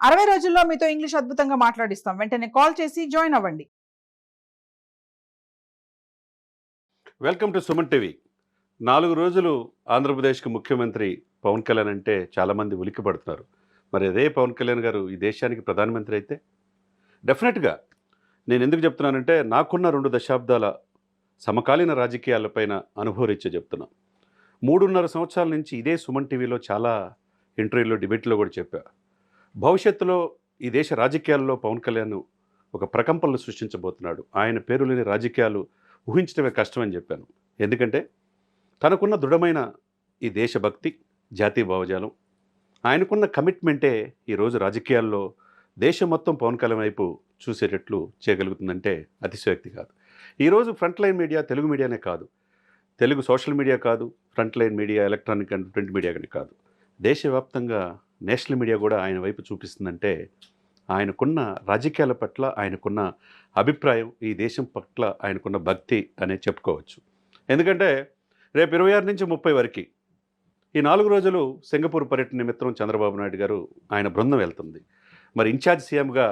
60 రోజుల్లో మీతో ఇంగ్లీష్ అద్భుతంగా మాట్లాడిస్తాం. వెంటనే కాల్ చేసి జాయిన్ అవ్వండి. Welcome to Suman TV. 4 రోజులు ఆంధ్రప్రదేశ్‌కి ముఖ్యమంత్రి పవన్ కళ్యాణ్ అంటే చాలామంది ఉలిక్కిపడుతున్నారు. మరి అదే పవన్ కళ్యాణ్ గారు ఈ దేశానికి ప్రధానమంత్రి అయితే డెఫినెట్‌గా నేనెందుకు చెప్తున్నానంటే నాకున్న 2 దశాబ్దాల సమకాలీన రాజకీయాలపైన అనుభవరీత్యా చెప్తున్నా. 3.5 సంవత్సరాల నుంచి ఇదే సుమన్ టీవీలో చాలా ఇంటర్వ్యూలో, డిబేట్‌లో కూడా చెప్పా. భవిష్యత్తులో ఈ దేశ రాజకీయాల్లో పవన్ కళ్యాణ్ ఒక ప్రకంపనలు సృష్టించబోతున్నాడు. ఆయన పేరు లేని రాజకీయాలు ఊహించడమే కష్టమని చెప్పాను. ఎందుకంటే తనకున్న దృఢమైన ఈ దేశభక్తి, జాతీయ భావజాలం, ఆయనకున్న కమిట్మెంటే ఈరోజు రాజకీయాల్లో దేశం మొత్తం పవన్ కళ్యాణ్ వైపు చూసేటట్లు చేయగలుగుతుందంటే అతిశయోక్తి కాదు. ఈరోజు ఫ్రంట్ లైన్ మీడియా, తెలుగు మీడియానే కాదు, తెలుగు సోషల్ మీడియా కాదు, front line media, electronic and print media కానీ కాదు, దేశవ్యాప్తంగా నేషనల్ మీడియా కూడా ఆయన వైపు చూపిస్తుందంటే ఆయనకున్న రాజకీయాల పట్ల ఆయనకున్న అభిప్రాయం, ఈ దేశం పట్ల ఆయనకున్న భక్తి అనేది చెప్పుకోవచ్చు. ఎందుకంటే రేపు 26 నుంచి 30 వరకు ఈ 4 రోజులు సింగపూర్ పర్యటన నిమిత్తం చంద్రబాబు నాయుడు గారు ఆయన బృందం వెళ్తుంది. మరి ఇన్ఛార్జ్ సీఎంగా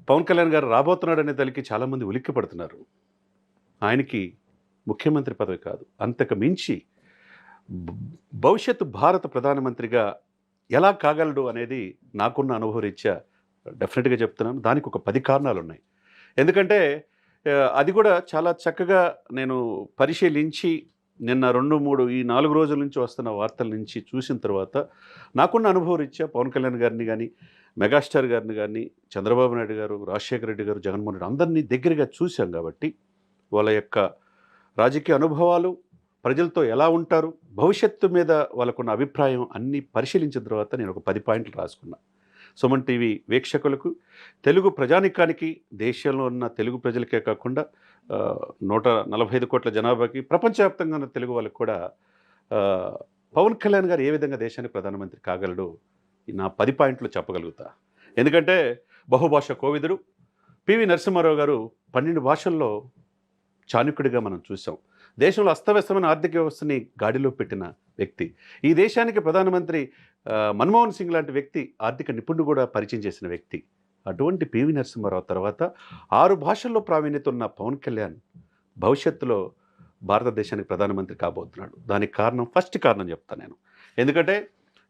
పవన్ కళ్యాణ్ గారు రాబోతున్నాడనే దానికి చాలామంది ఉలిక్కి పడుతున్నారు. ఆయనకి ముఖ్యమంత్రి పదవి కాదు, అంతకు మించి భవిష్యత్తు భారత ప్రధానమంత్రిగా ఎలా కాగలడు అనేది నాకున్న అనుభవరీత్యా డెఫినెట్గా చెప్తున్నాను. దానికి ఒక 10 కారణాలు ఉన్నాయి. ఎందుకంటే అది కూడా చాలా చక్కగా నేను పరిశీలించి నిన్న 2-3 ఈ 4 రోజుల నుంచి వస్తున్న వార్తల నుంచి చూసిన తర్వాత నాకున్న అనుభవరీత్యా పవన్ కళ్యాణ్ గారిని కానీ, మెగాస్టార్ గారిని కానీ, చంద్రబాబు నాయుడు గారు, రాజశేఖర రెడ్డి గారు, జగన్మోహన్ రెడ్డి అందరినీ దగ్గరగా చూశాం కాబట్టి వాళ్ళ యొక్క రాజకీయ అనుభవాలు, ప్రజలతో ఎలా ఉంటారు, భవిష్యత్తు మీద వాళ్ళకున్న అభిప్రాయం అన్నీ పరిశీలించిన తర్వాత నేను ఒక 10 పాయింట్లు రాసుకున్నా. సుమన్ టీవీ వీక్షకులకు, తెలుగు ప్రజానికానికి, దేశంలో ఉన్న తెలుగు ప్రజలకే కాకుండా 145 కోట్ల జనాభాకి, ప్రపంచవ్యాప్తంగా ఉన్న తెలుగు వాళ్ళకి కూడా పవన్ కళ్యాణ్ గారు ఏ విధంగా దేశానికి ప్రధానమంత్రి కాగలడు నా 10 పాయింట్లు చెప్పగలుగుతా. ఎందుకంటే బహుభాష కోవిదుడు పివి నరసింహారావు గారు 12 భాషల్లో చాణక్యుడిగా మనం చూసాం. దేశంలో అస్తవ్యస్తమైన ఆర్థిక వ్యవస్థని గాడిలో పెట్టిన వ్యక్తి. ఈ దేశానికి ప్రధానమంత్రి మన్మోహన్ సింగ్ లాంటి వ్యక్తి, ఆర్థిక నిపుణుడు కూడా పరిచయం చేసిన వ్యక్తి. అటువంటి పివి నరసింహారావు తర్వాత 6 భాషల్లో ప్రావీణ్యత ఉన్న పవన్ కళ్యాణ్ భవిష్యత్తులో భారతదేశానికి ప్రధానమంత్రి కాబోతున్నాడు. దానికి కారణం, ఫస్ట్ కారణం చెప్తాను నేను. ఎందుకంటే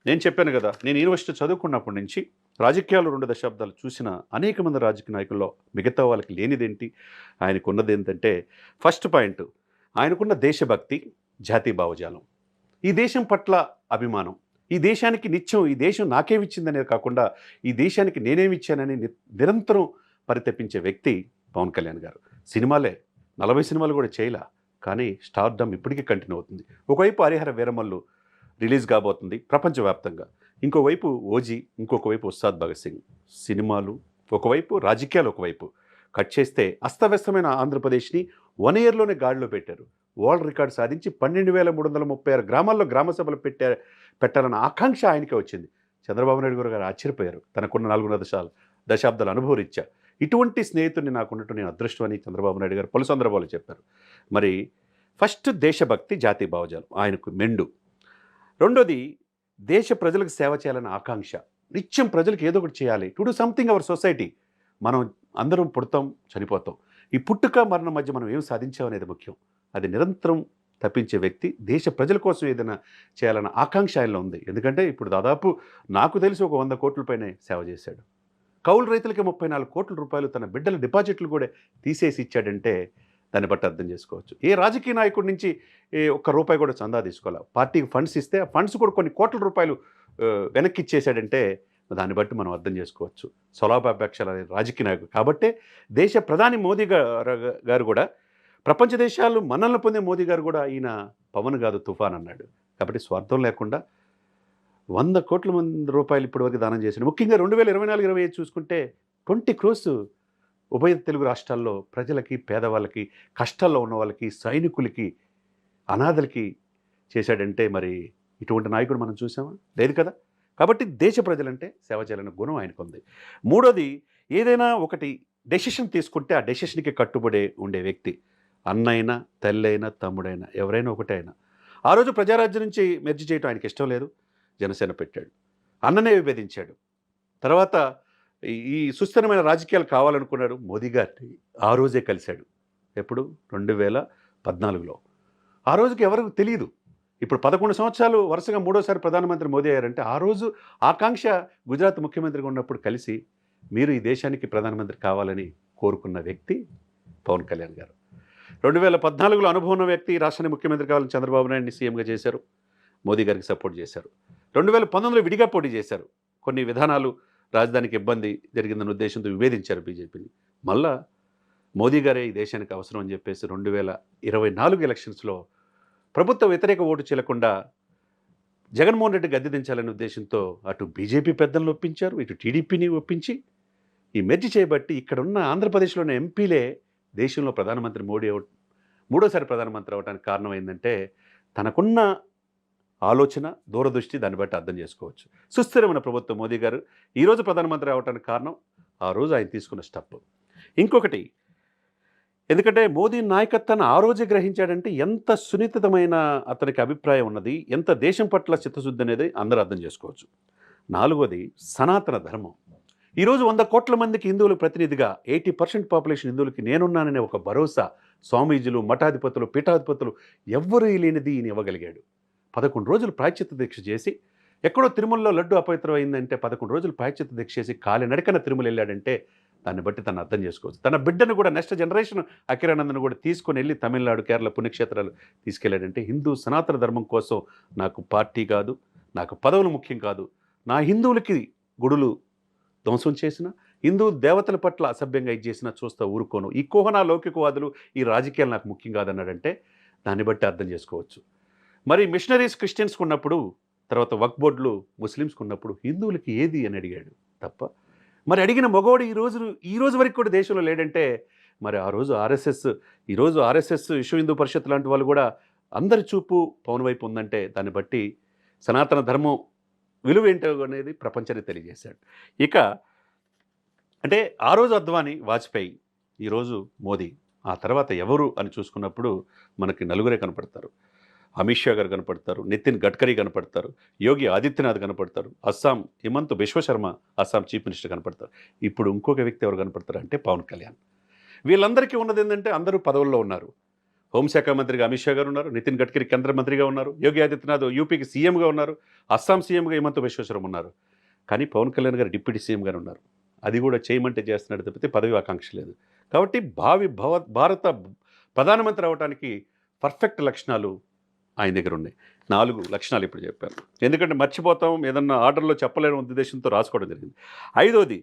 నేను చెప్పాను కదా, నేను యూనివర్సిటీ చదువుకున్నప్పటి నుంచి రాజకీయాలు 2 దశాబ్దాలు చూసిన అనేక మంది రాజకీయ నాయకుల్లో మిగతా వాళ్ళకి లేనిదేంటి, ఆయనకు ఉన్నది ఏంటంటే ఫస్ట్ పాయింట్, ఆయనకున్న దేశభక్తి, జాతీయ భావజాలం, ఈ దేశం పట్ల అభిమానం, ఈ దేశానికి నిత్యం ఈ దేశం నాకేమిచ్చిందనేది కాకుండా ఈ దేశానికి నేనేమిచ్చానని నిరంతరం పరితపించే వ్యక్తి పవన్ కళ్యాణ్ గారు. సినిమాలే 40 సినిమాలు కూడా చేయలా, కానీ స్టార్డమ్ ఇప్పటికీ కంటిన్యూ అవుతుంది. ఒకవైపు హరిహర వీరమల్లు రిలీజ్ కాబోతుంది ప్రపంచవ్యాప్తంగా, ఇంకోవైపు ఓజీ, ఇంకొక వైపు ఉస్తాద్ భగత్ సింగ్. సినిమాలు ఒకవైపు, రాజకీయాలు ఒకవైపు. కట్ చేస్తే అస్తవ్యస్తమైన ఆంధ్రప్రదేశ్ని 1 ఇయర్లోనే గాడిలో పెట్టారు. వరల్డ్ రికార్డు సాధించి 12,336 గ్రామాల్లో గ్రామ సభలు పెట్టాలన్న ఆకాంక్ష ఆయనకే వచ్చింది. చంద్రబాబు నాయుడు గారు ఆశ్చర్యపోయారు, తనకున్న 4 దశాబ్దాల అనుభవరీత్యా. ఇటువంటి స్నేహితుడిని నాకున్నట్టు నేను అదృష్టం అని చంద్రబాబు నాయుడు గారు పలు సందర్భాలు చెప్పారు. మరి ఫస్ట్ దేశభక్తి, జాతీయ భావజాలం ఆయనకు మెండు. రెండోది దేశ ప్రజలకు సేవ చేయాలన్న ఆకాంక్ష. నిత్యం ప్రజలకు ఏదో ఒకటి చేయాలి, to do something our society. మనం అందరం పుడతాం, చనిపోతాం. ఈ పుట్టుక మరణం మధ్య మనం ఏం సాధించామనేది ముఖ్యం. అది నిరంతరం తప్పించే వ్యక్తి. దేశ ప్రజల కోసం ఏదైనా చేయాలన్న ఆకాంక్ష ఆయనలో ఉంది. ఎందుకంటే ఇప్పుడు దాదాపు నాకు తెలిసి ఒక 100 కోట్ల పైనే సేవ చేశాడు. కౌలు రైతులకి 34 కోట్ల రూపాయలు తన బిడ్డల డిపాజిట్లు కూడా తీసేసి ఇచ్చాడంటే దాన్ని బట్టి అర్థం చేసుకోవచ్చు. ఏ రాజకీయ నాయకుడి నుంచి ఒక్క రూపాయి కూడా చందా తీసుకోవాలి. పార్టీకి ఫండ్స్ ఇస్తే ఆ ఫండ్స్ కూడా కొన్ని కోట్ల రూపాయలు వెనక్కి ఇచ్చేసాడంటే దాన్ని బట్టి మనం అర్థం చేసుకోవచ్చు. స్వలాభాపేక్షల రాజకీయ నాయకుడు కాబట్టే దేశ ప్రధాని మోదీ గారు కూడా, ప్రపంచ దేశాలు మన్ననలు పొందే మోదీ గారు కూడా ఈయన పవన్ కాదు తుఫాన్ అన్నాడు. కాబట్టి స్వార్థం లేకుండా 100 కోట్ల రూపాయలు ఇప్పటివరకు దానం చేశాడు. ముఖ్యంగా 2024-25 చూసుకుంటే 20 crores ఉభయ తెలుగు రాష్ట్రాల్లో ప్రజలకి, పేదవాళ్ళకి, కష్టాల్లో ఉన్న వాళ్ళకి, సైనికులకి, అనాథలకి చేశాడంటే మరి ఇటువంటి నాయకుడు మనం చూసామా? లేదు కదా. కాబట్టి దేశ ప్రజలంటే సేవ చేయాలన్న గుణం ఆయనకుంది. మూడోది, ఏదైనా ఒకటి డెసిషన్ తీసుకుంటే ఆ డెసిషన్కి కట్టుబడే ఉండే వ్యక్తి. అన్నైనా, తల్లైనా, తమ్ముడైనా, ఎవరైనా ఒకటే అయినా. ఆ రోజు ప్రజారాజ్యం నుంచి మెర్జి చేయడం ఆయనకి ఇష్టం లేదు, జనసేన పెట్టాడు. అన్ననే విభేదించాడు. తర్వాత ఈ సుస్థిరమైన రాజకీయాలు కావాలనుకున్నాడు. మోదీ గారిని ఆ రోజే కలిశాడు. ఎప్పుడు? 2014లో. ఆ రోజుకి ఎవరికి తెలియదు. ఇప్పుడు 11 సంవత్సరాలు వరుసగా మూడోసారి ప్రధానమంత్రి మోదీ అయ్యారంటే ఆ రోజు ఆకాంక్ష గుజరాత్ ముఖ్యమంత్రిగా ఉన్నప్పుడు కలిసి మీరు ఈ దేశానికి ప్రధానమంత్రి కావాలని కోరుకున్న వ్యక్తి పవన్ కళ్యాణ్ గారు. 2014లో అనుభవం ఉన్న వ్యక్తి రాష్ట్రానికి ముఖ్యమంత్రి కావాలని చంద్రబాబు నాయుడిని సీఎంగా చేశారు. మోదీ గారికి సపోర్ట్ చేశారు. 2019లో విడిగా పోటీ చేశారు. కొన్ని విధానాలు రాజధానికి ఇబ్బంది జరిగిందన్న ఉద్దేశంతో విభేదించారు బీజేపీని. మళ్ళా మోదీ గారే ఈ దేశానికి అవసరం అని చెప్పేసి 2024 ఎలక్షన్స్లో ప్రభుత్వ వ్యతిరేక ఓటు చెల్లకుండా జగన్మోహన్ రెడ్డి గద్దె దించాలనే ఉద్దేశంతో అటు బీజేపీ పెద్దలను ఒప్పించారు, ఇటు టీడీపీని ఒప్పించి ఈ మెర్జి చేయబట్టి ఇక్కడున్న ఆంధ్రప్రదేశ్లోని ఎంపీలే దేశంలో ప్రధానమంత్రి మూడోసారి ప్రధానమంత్రి అవడానికి కారణం ఏంటంటే తనకున్న ఆలోచన, దూరదృష్టి, దాన్ని బట్టి అర్థం చేసుకోవచ్చు. సుస్థిరమైన ప్రభుత్వం మోదీ గారు ఈరోజు ప్రధానమంత్రి అవడానికి కారణం ఆ రోజు ఆయన తీసుకున్న స్టెప్. ఇంకొకటి, ఎందుకంటే మోదీ నాయకత్వాన్ని ఆ రోజే గ్రహించాడంటే ఎంత సున్నితమైన అతనికి అభిప్రాయం ఉన్నది, ఎంత దేశం పట్ల చిత్తశుద్ధి అనేది అందరూ అర్థం చేసుకోవచ్చు. 4వది సనాతన ధర్మం. ఈరోజు 100 కోట్ల మందికి హిందువులకు ప్రతినిధిగా 80% పాపులేషన్ హిందువులకి నేనున్నాననే ఒక భరోసా స్వామీజీలు, మఠాధిపతులు, పీఠాధిపతులు ఎవ్వరూ లేనిది ఈయన ఇవ్వగలిగాడు. 11 రోజులు ప్రాయశ్చిత్త దీక్ష చేసి, ఎక్కడో తిరుమలలో లడ్డు అపవిత్రం అయిందంటే 11 రోజులు ప్రాయశ్చిత్త దీక్ష చేసి కాలినడకన తిరుమల వెళ్ళాడంటే దాన్ని బట్టి తను అర్థం చేసుకోవచ్చు. తన బిడ్డను కూడా నెక్స్ట్ జనరేషన్ అఖిరానందను కూడా తీసుకొని వెళ్ళి తమిళనాడు, కేరళ పుణ్యక్షేత్రాలు తీసుకెళ్ళాడంటే హిందూ సనాతన ధర్మం కోసం నాకు పార్టీ కాదు, నాకు పదవులు ముఖ్యం కాదు, నా హిందువులకి గుడులు ధ్వంసం చేసిన, హిందూ దేవతల పట్ల అసభ్యంగా ఇది చేసినా చూస్తా ఊరుకోను, ఈ కోహనా లౌకికవాదులు, ఈ రాజకీయాలు నాకు ముఖ్యం కాదన్నాడంటే దాన్ని బట్టి అర్థం చేసుకోవచ్చు. మరి మిషనరీస్ క్రిస్టియన్స్కి ఉన్నప్పుడు, తర్వాత వక్ఫ్ బోర్డులు ముస్లిమ్స్కి ఉన్నప్పుడు హిందువులకి ఏది అని అడిగాడు తప్ప. మరి అడిగిన మగవాడు ఈ రోజు వరకు కూడా దేశంలో లేడంటే మరి ఆ రోజు ఈరోజు ఆర్ఎస్ఎస్, విశ్వ హిందూ పరిషత్ లాంటి వాళ్ళు కూడా అందరి చూపు పవన్ వైపు ఉందంటే దాన్ని బట్టి సనాతన ధర్మం విలువ ఏంటో అనేది ప్రపంచానికి తెలియజేశాడు. ఇక అంటే ఆ రోజు అద్వానీ, వాజ్పేయి, ఈరోజు మోదీ, ఆ తర్వాత ఎవరు అని చూసుకున్నప్పుడు మనకి నలుగురే కనపడతారు. అమిత్ షా గారు కనపడతారు, నితిన్ గడ్కరీ కనపడతారు, యోగి ఆదిత్యనాథ్ కనపడతారు, అస్సాం హిమంత్ బిశ్వశర్మ అస్సాం చీఫ్ మినిస్టర్ కనపడతారు. ఇప్పుడు ఇంకొక వ్యక్తి ఎవరు కనపడతారు అంటే పవన్ కళ్యాణ్. వీళ్ళందరికీ ఉన్నది ఏంటంటే అందరూ పదవుల్లో ఉన్నారు. హోంశాఖ మంత్రిగా అమిత్ షా గారు ఉన్నారు, నితిన్ గడ్కరీ కేంద్ర మంత్రిగా ఉన్నారు, యోగి ఆదిత్యనాథ్ యూపీకి సీఎంగా ఉన్నారు, అస్సాం సీఎంగా హిమంత్ బిశ్వశర్మ ఉన్నారు. కానీ పవన్ కళ్యాణ్ గారు డిప్యూటీ సీఎంగానే ఉన్నారు. అది కూడా చేయమంటే చేస్తున్నాడు తప్పితే పదవి ఆకాంక్ష లేదు. కాబట్టి భారత ప్రధానమంత్రి అవడానికి పర్ఫెక్ట్ లక్షణాలు ఆయన దగ్గర ఉన్నాయి. 4 లక్షణాలు ఇప్పుడు చెప్పాను, ఎందుకంటే మర్చిపోతాం, ఏదన్నా ఆర్డర్లో చెప్పలేని ఉద్దేశంతో రాసుకోవడం జరిగింది. 5వది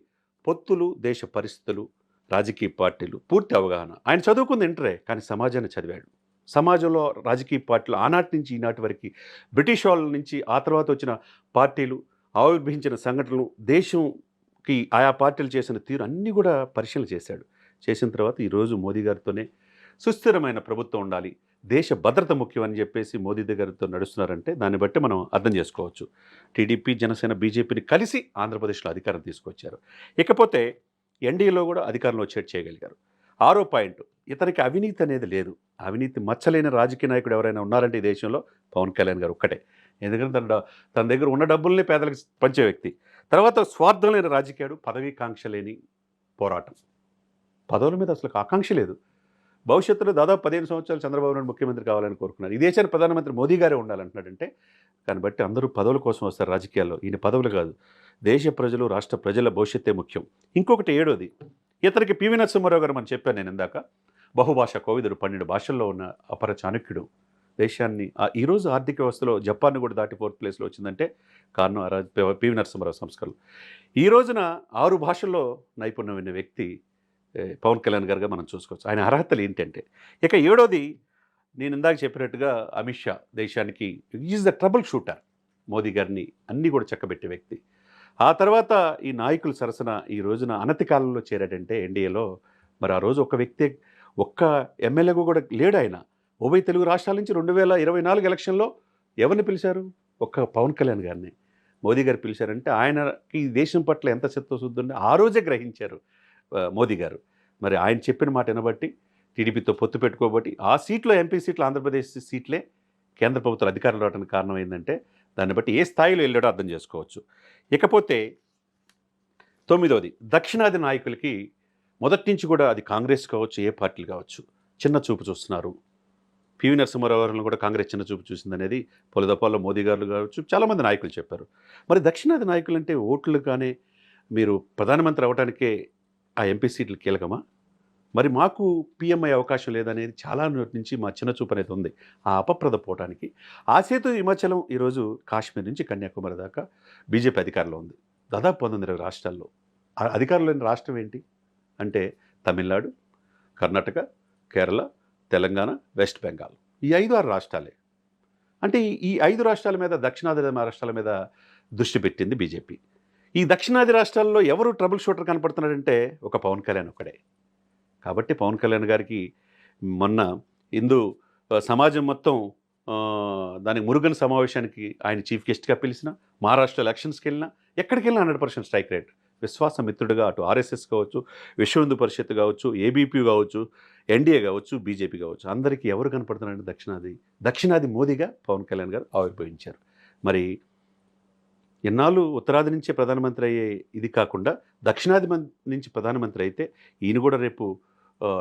పొత్తులు, దేశ పరిస్థితులు, రాజకీయ పార్టీలు, పూర్తి అవగాహన. ఆయన చదువుకుంది ఇంటరే, కానీ సమాజాన్ని చదివాడు. సమాజంలో రాజకీయ పార్టీలు ఆనాటి నుంచి ఈనాటి వరకు, బ్రిటిష్ వాళ్ళ నుంచి ఆ తర్వాత వచ్చిన పార్టీలు, ఆవిర్భవించిన సంఘటనలు, దేశంకి ఆయా పార్టీలు చేసిన తీరు అన్నీ కూడా పరిశీలన చేశాడు. చేసిన తర్వాత ఈరోజు మోదీ గారితోనే సుస్థిరమైన ప్రభుత్వం ఉండాలి, దేశ భద్రత ముఖ్యం అని చెప్పేసి మోదీ దగ్గరతో నడుస్తున్నారంటే దాన్ని బట్టి మనం అర్థం చేసుకోవచ్చు. టీడీపీ, జనసేన, బీజేపీని కలిసి ఆంధ్రప్రదేశ్లో అధికారం తీసుకొచ్చారు. ఇకపోతే ఎన్డీఏలో కూడా అధికారంలో వచ్చేట్టు చేయగలిగారు. 6వ పాయింట్, ఇతనికి అవినీతి అనేది లేదు. అవినీతి మచ్చలేని రాజకీయ నాయకుడు ఎవరైనా ఉన్నారంటే ఈ దేశంలో పవన్ కళ్యాణ్ గారు ఒక్కటే. ఎందుకంటే తన దగ్గర ఉన్న డబ్బుల్ని పేదలకు పంచే వ్యక్తి. తర్వాత స్వార్థం లేని రాజకీయాడు, పదవీకాంక్ష లేని పోరాటం. పదవుల మీద అసలు ఆకాంక్ష లేదు. భవిష్యత్తులో దాదాపు 15 సంవత్సరాలు చంద్రబాబు నాయుడు ముఖ్యమంత్రి కావాలని కోరుకున్నారు. ఈ దేశానికి ప్రధానమంత్రి మోదీ గారే ఉండాలంటున్నాడంటే దాన్ని బట్టి అందరూ పదవుల కోసం వస్తారు రాజకీయాల్లో. ఈయన పదవులు కాదు, దేశ ప్రజలు, రాష్ట్ర ప్రజల భవిష్యత్తే ముఖ్యం. ఇంకొకటి 7వది, ఇతనికి పివి నరసింహారావు గారు మనం చెప్పాను నేను ఇందాక, బహుభాషా కోవిదుడు, 12 భాషల్లో ఉన్న అపర చాణక్యుడు. దేశాన్ని ఈరోజు ఆర్థిక వ్యవస్థలో జపాన్ కూడా దాటి 4th ప్లేస్లో వచ్చిందంటే కారణం పివి నరసింహారావు సంస్కరణలు. ఈ రోజున 6 భాషల్లో నైపుణ్యం ఉన్న వ్యక్తి పవన్ కళ్యాణ్ గారుగా మనం చూసుకోవచ్చు. ఆయన అర్హతలు ఏంటంటే, ఇక 7వది నేను ఇందాక చెప్పినట్టుగా అమిత్ షా దేశానికి is the trouble shooter. Modi గారిని అన్నీ కూడా చక్కబెట్టే వ్యక్తి. ఆ తర్వాత ఈ నాయకుల సరసన ఈ రోజున అనతి కాలంలో చేరాడంటే ఎన్డీఏలో. మరి ఆ రోజు ఒక వ్యక్తి, ఒక్క ఎమ్మెల్యేగా కూడా లేడు ఆయన. ఉభయ తెలుగు రాష్ట్రాల నుంచి 2024 ఎలక్షన్లో ఎవరిని పిలిచారు? ఒక్క పవన్ కళ్యాణ్ గారిని మోదీ గారు పిలిచారంటే ఆయనకి దేశం పట్ల ఎంత చిత్తశుద్ధి ఉందో ఆ రోజే గ్రహించారు మోదీ గారు. మరి ఆయన చెప్పిన మాట వినబట్టి, టీడీపీతో పొత్తు పెట్టుకోబట్టి ఆ సీట్లో, ఎంపీ సీట్లు, ఆంధ్రప్రదేశ్ సీట్లే కేంద్ర ప్రభుత్వం అధికారంలో రావడానికి కారణం ఏంటంటే దాన్ని బట్టి ఏ స్థాయిలో వెళ్ళాడో అర్థం చేసుకోవచ్చు. ఇకపోతే 9వది దక్షిణాది నాయకులకి మొదటి నుంచి కూడా అది కాంగ్రెస్ కావచ్చు, ఏ పార్టీలు కావచ్చు, చిన్న చూపు చూస్తున్నారు. పివి నరసింహారావు గారిని కూడా కాంగ్రెస్ చిన్న చూపు చూసిందనేది పలు దఫాల్లో మోదీ గారు కావచ్చు చాలామంది నాయకులు చెప్పారు. మరి దక్షిణాది నాయకులు అంటే ఓట్లు కానీ మీరు ప్రధానమంత్రి అవడానికే ఆ ఎంపీ సీట్లు కీలకమా? మరి మాకు పీఎం అయ్యే అవకాశం లేదనేది చాలా నోటి నుంచి మా చిన్న చూపు అనేది ఉంది. ఆ అపప్రద పోవటానికి ఆ సేతు హిమాచలం ఈరోజు కాశ్మీర్ నుంచి కన్యాకుమారి దాకా బీజేపీ అధికారంలో ఉంది. దాదాపు 19 రాష్ట్రాల్లో. అధికారంలో లేని రాష్ట్రం ఏంటి అంటే తమిళనాడు, కర్ణాటక, కేరళ, తెలంగాణ, వెస్ట్ బెంగాల్. ఈ 5-6 రాష్ట్రాలే. అంటే ఈ 5 రాష్ట్రాల మీద, దక్షిణాది రాష్ట్రాల మీద దృష్టి పెట్టింది బీజేపీ. ఈ దక్షిణాది రాష్ట్రాల్లో ఎవరు ట్రబుల్ షూటర్ కనపడుతున్నాడంటే ఒక పవన్ కళ్యాణ్ ఒక్కడే. కాబట్టి పవన్ కళ్యాణ్ గారికి మొన్న హిందూ సమాజం మొత్తం దానికి మురుగన్ సమావేశానికి ఆయన చీఫ్ గెస్ట్గా పిలిచిన, మహారాష్ట్ర ఎలక్షన్స్కి వెళ్ళినా, ఎక్కడికి వెళ్ళినా 100% స్ట్రైక్ రేట్. విశ్వాసమిత్రుడుగా అటు ఆర్ఎస్ఎస్ కావచ్చు, విశ్వ హిందూ పరిషత్ కావచ్చు, ఏబీపీ కావచ్చు, ఎన్డీఏ కావచ్చు, బీజేపీ కావచ్చు, అందరికీ ఎవరు కనపడుతున్నారంటే దక్షిణాది మోదీగా పవన్ కళ్యాణ్ గారు ఆవిర్భవించారు. మరి ఎన్నాళ్ళు ఉత్తరాది నుంచే ప్రధానమంత్రి అయ్యే ఇది కాకుండా దక్షిణాది నుంచి ప్రధానమంత్రి అయితే ఈయన కూడా రేపు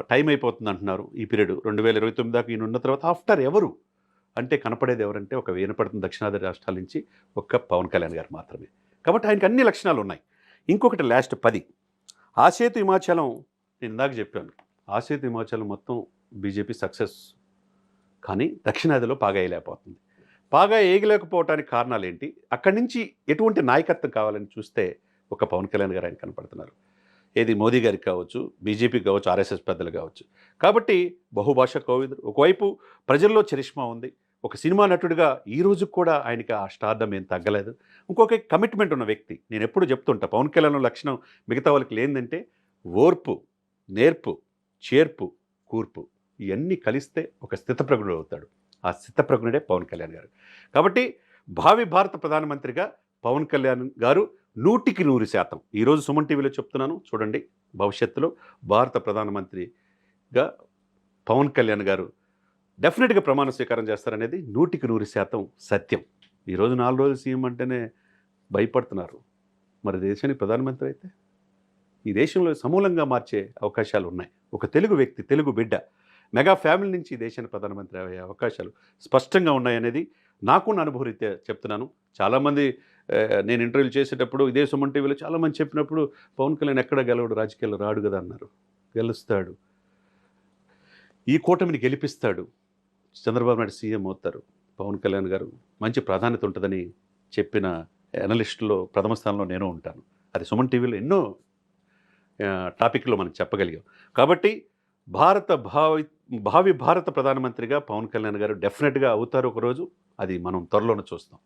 టైం అయిపోతుంది అంటున్నారు. ఈ పీరియడ్ 2029 దాకా ఈయన ఉన్న తర్వాత ఆఫ్టర్ ఎవరు అంటే కనపడేది ఎవరంటే ఒక వినపడుతుంది దక్షిణాది రాష్ట్రాల నుంచి ఒక్క పవన్ కళ్యాణ్ గారు మాత్రమే. కాబట్టి ఆయనకి అన్ని లక్షణాలు ఉన్నాయి. ఇంకొకటి లాస్ట్ 10 ఆసేతు హిమాచలం. నేను ఇందాక చెప్పాను, ఆసేతు హిమాచలం మొత్తం బీజేపీ సక్సెస్. కానీ దక్షిణాదిలో పాగా వేయలేకపోతుంది. పాగా వేయలేకపోవటానికి కారణాలు ఏంటి, అక్కడి నుంచి ఎటువంటి నాయకత్వం కావాలని చూస్తే ఒక పవన్ కళ్యాణ్ గారు ఆయన కనపడుతున్నారు. ఏది మోదీ గారికి కావచ్చు, బీజేపీకి కావచ్చు, ఆర్ఎస్ఎస్ పెద్దలు కావచ్చు. కాబట్టి బహుభాషా కోవిదుడు. ఒకవైపు ప్రజల్లో చరిష్మా ఉంది. ఒక సినిమా నటుడిగా ఈ రోజు కూడా ఆయనకి ఆ స్టార్డమ్ ఏం తగ్గలేదు. ఇంకొక కమిట్మెంట్ ఉన్న వ్యక్తి. నేను ఎప్పుడు చెప్తుంటా, పవన్ కళ్యాణ్ లక్షణం మిగతా వాళ్ళకి లేదంటే ఓర్పు, నేర్పు, చేర్పు, కూర్పు ఇవన్నీ కలిస్తే ఒక స్థితప్రజ్ఞుడు అవుతాడు. ఆ స్థితప్రజ్ఞుడే పవన్ కళ్యాణ్ గారు. కాబట్టి భావి భారత ప్రధానమంత్రిగా పవన్ కళ్యాణ్ గారు 100% ఈరోజు సుమన్ టీవీలో చెప్తున్నాను చూడండి. భవిష్యత్తులో భారత ప్రధానమంత్రిగా పవన్ కళ్యాణ్ గారు డెఫినెట్గా ప్రమాణ స్వీకారం చేస్తారనేది 100% సత్యం. ఈరోజు 4 రోజులు సీఎం అంటేనే భయపడుతున్నారు. మరి దేశానికి ప్రధానమంత్రి అయితే ఈ దేశంలో సమూలంగా మార్చే అవకాశాలు ఉన్నాయి. ఒక తెలుగు వ్యక్తి, తెలుగు బిడ్డ, మెగా ఫ్యామిలీ నుంచి దేశానికి ప్రధానమంత్రి అయ్యే అవకాశాలు స్పష్టంగా ఉన్నాయనేది నాకున్న అనుభవరీత్యా చెప్తున్నాను. చాలామంది నేను ఇంటర్వ్యూలు చేసేటప్పుడు ఇదే సుమన్ టీవీలో చాలామంది చెప్పినప్పుడు పవన్ కళ్యాణ్ ఎక్కడ గెలవడు, రాజకీయాల్లో రాడు కదా అన్నారు. గెలుస్తాడు, ఈ కూటమిని గెలిపిస్తాడు, చంద్రబాబు నాయుడు సీఎం అవుతారు, పవన్ కళ్యాణ్ గారు మంచి ప్రాధాన్యత ఉంటుందని చెప్పిన అనలిస్టులో ప్రథమ స్థానంలో నేను ఉంటాను. అది సుమన్ టీవీలో ఎన్నో టాపిక్లో మనం చెప్పగలిగాం. కాబట్టి భావి భారత ప్రధానమంత్రిగా పవన్ కళ్యాణ్ గారు డెఫినెట్గా అవుతారు ఒకరోజు. అది మనం త్వరలోనే చూస్తాం.